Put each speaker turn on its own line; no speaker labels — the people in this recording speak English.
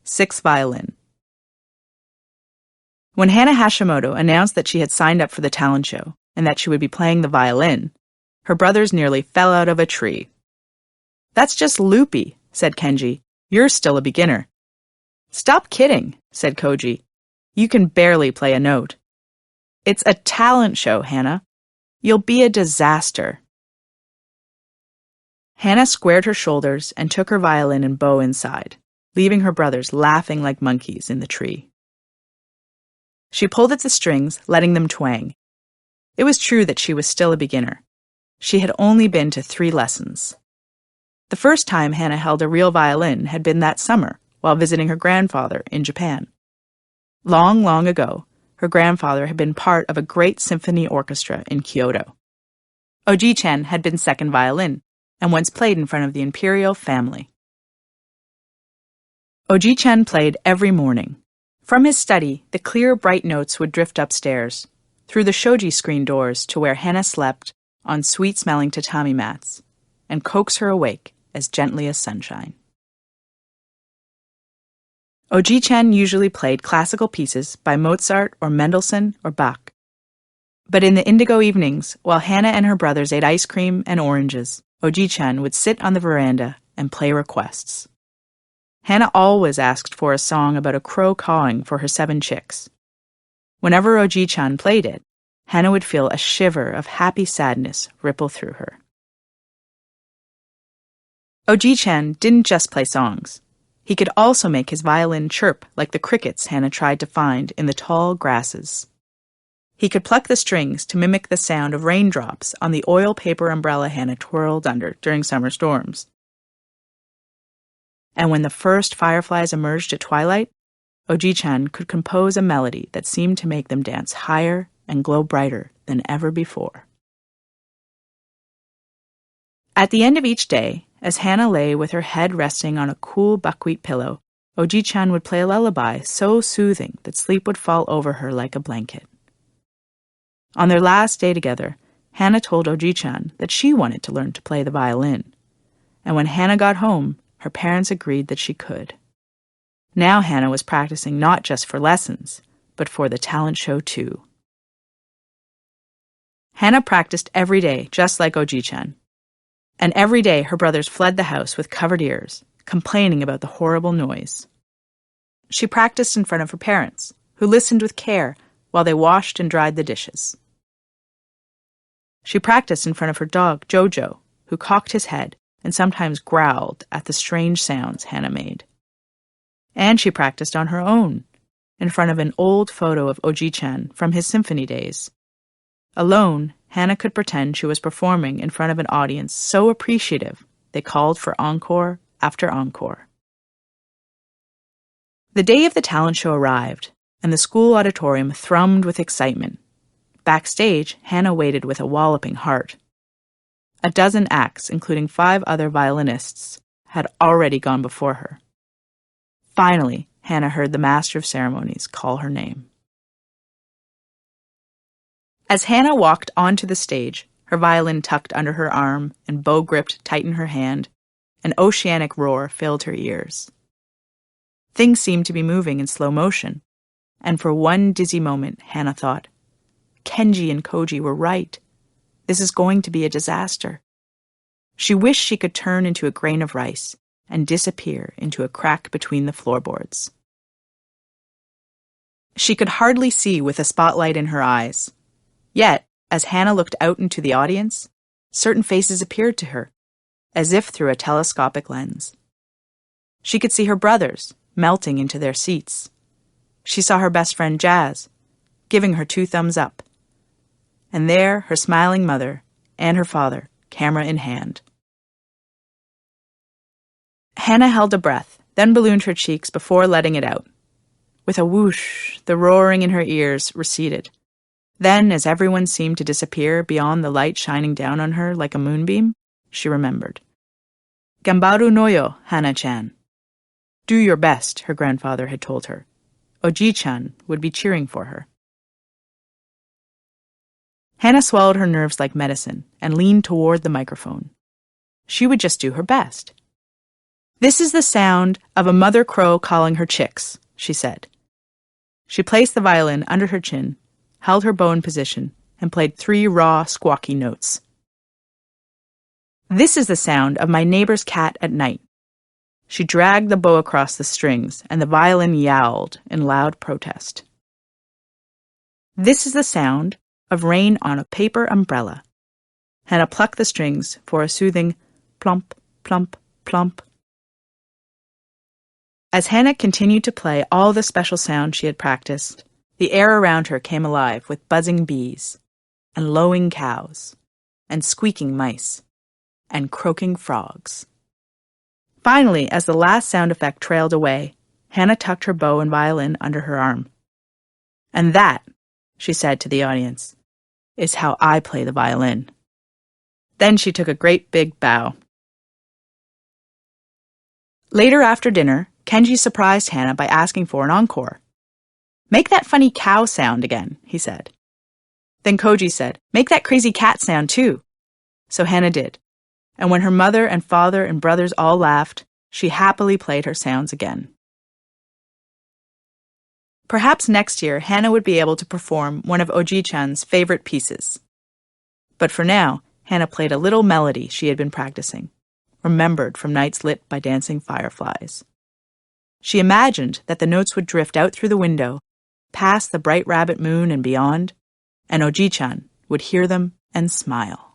Sixth Violin. When Hana Hashimoto announced that she had signed up for the talent show and that she would be playing the violin, her brothers nearly fell out of a tree. "That's just loopy," said Kenji. "You're still a beginner." "Stop kidding," said Koji. "You can barely play a note." "It's a talent show, Hana. You'll be a disaster." Hana squared her shoulders and took her violin and bow inside, leaving her brothers laughing like monkeys in the tree. She pulled at the strings, letting them twang. It was true that she was still a beginner. She had only been to 3 lessons. The first time Hana held a real violin had been that summer while visiting her grandfather in Japan. Long, long ago, her grandfather had been part of a great symphony orchestra in Kyoto. Oji-chan had been second violin and once played in front of the imperial family. Oji-chan played every morning. From his study, the clear, bright notes would drift upstairs, through the shoji screen doors to where Hana slept on sweet-smelling tatami mats, and coax her awake as gently as sunshine. Oji-chan usually played classical pieces by Mozart or Mendelssohn or Bach. But in the indigo evenings, while Hana and her brothers ate ice cream and oranges, Oji-chan would sit on the veranda and play requests. Hana always asked for a song about a crow cawing for her 7 chicks. Whenever Oji-chan played it, Hana would feel a shiver of happy sadness ripple through her. Oji-chan didn't just play songs. He could also make his violin chirp like the crickets Hana tried to find in the tall grasses. He could pluck the strings to mimic the sound of raindrops on the oil paper umbrella Hana twirled under during summer storms. And when the first fireflies emerged at twilight, Oji-chan could compose a melody that seemed to make them dance higher and glow brighter than ever before. At the end of each day, as Hana lay with her head resting on a cool buckwheat pillow, Oji-chan would play a lullaby so soothing that sleep would fall over her like a blanket. On their last day together, Hana told Oji-chan that she wanted to learn to play the violin, and when Hana got home, her parents agreed that she could. Now Hana was practicing not just for lessons, but for the talent show too. Hana practiced every day, just like Oji-chan. And every day her brothers fled the house with covered ears, complaining about the horrible noise. She practiced in front of her parents, who listened with care while they washed and dried the dishes. She practiced in front of her dog, Jojo, who cocked his head and sometimes growled at the strange sounds Hana made. And she practiced on her own, in front of an old photo of Oji-chan from his symphony days. Alone, Hana could pretend she was performing in front of an audience so appreciative they called for encore after encore. The day of the talent show arrived, and the school auditorium thrummed with excitement. Backstage, Hana waited with a walloping heart. A dozen acts, including 5 other violinists, had already gone before her. Finally, Hana heard the master of ceremonies call her name. As Hana walked onto the stage, her violin tucked under her arm and bow gripped tight in her hand, an oceanic roar filled her ears. Things seemed to be moving in slow motion, and for one dizzy moment, Hana thought, Kenji and Koji were right. This is going to be a disaster. She wished she could turn into a grain of rice and disappear into a crack between the floorboards. She could hardly see with a spotlight in her eyes. Yet, as Hana looked out into the audience, certain faces appeared to her, as if through a telescopic lens. She could see her brothers melting into their seats. She saw her best friend Jazz, giving her 2 thumbs up. And there, her smiling mother and her father, camera in hand. Hana held a breath, then ballooned her cheeks before letting it out. With a whoosh, the roaring in her ears receded. Then, as everyone seemed to disappear beyond the light shining down on her like a moonbeam, she remembered. Gambaru no yo, Hana-chan. Do your best, her grandfather had told her. Oji-chan would be cheering for her. Hana swallowed her nerves like medicine and leaned toward the microphone. She would just do her best. This is the sound of a mother crow calling her chicks, she said. She placed the violin under her chin, held her bow in position, and played 3 raw, squawky notes. This is the sound of my neighbor's cat at night. She dragged the bow across the strings, and the violin yowled in loud protest. This is the sound of rain on a paper umbrella. Hana plucked the strings for a soothing plump, plump, plump. As Hana continued to play all the special sounds she had practiced, the air around her came alive with buzzing bees, and lowing cows, and squeaking mice, and croaking frogs. Finally, as the last sound effect trailed away, Hana tucked her bow and violin under her arm. "And that," she said to the audience, "is how I play the violin." Then she took a great big bow. Later after dinner, Kenji surprised Hana by asking for an encore. "Make that funny cow sound again," he said. Then Koji said, "Make that crazy cat sound too." So Hana did, and when her mother and father and brothers all laughed, she happily played her sounds again. Perhaps next year Hana would be able to perform one of Oji-chan's favorite pieces. But for now, Hana played a little melody she had been practicing, remembered from nights lit by dancing fireflies. She imagined that the notes would drift out through the window, past the bright rabbit moon and beyond, and Oji-chan would hear them and smile.